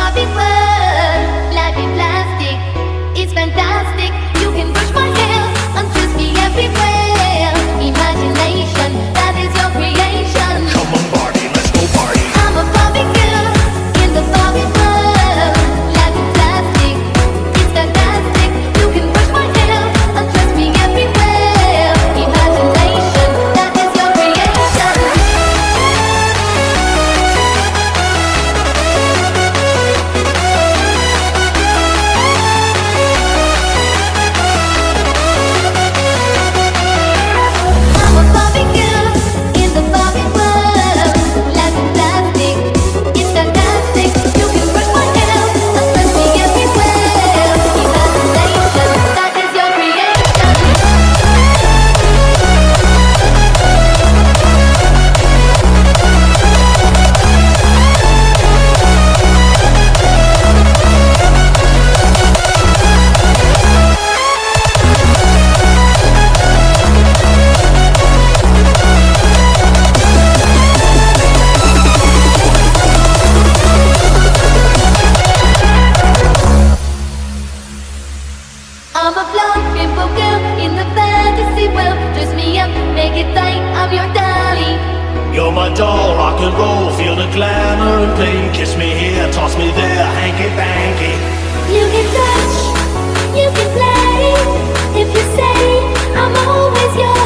Barbie world. Life in plastic, it's fantastic. You can brush my hair, undress me everywhere. Imagination, that is your creation. Come on, Barbie, let's go party. I'm a Barbie girl in the Barbie world. Life in plastic, it's fantastic. You can brush my hair, undress me everywhere. Imagination, that is your creation. I'm a Barbie girl in the Barbie world. Life in plastic, it's fantastic. You can brush my hair, undress me everywhere. Imagination, that is your creation. I'm a blonde pimple girl in the fantasy world. Dress me up, make it tight, I'm your dolly. You're my doll, rock and roll, feel the glamour and pain. Kiss me here, toss me there, hanky panky. You can touch, you can play. If you say I'm always yours.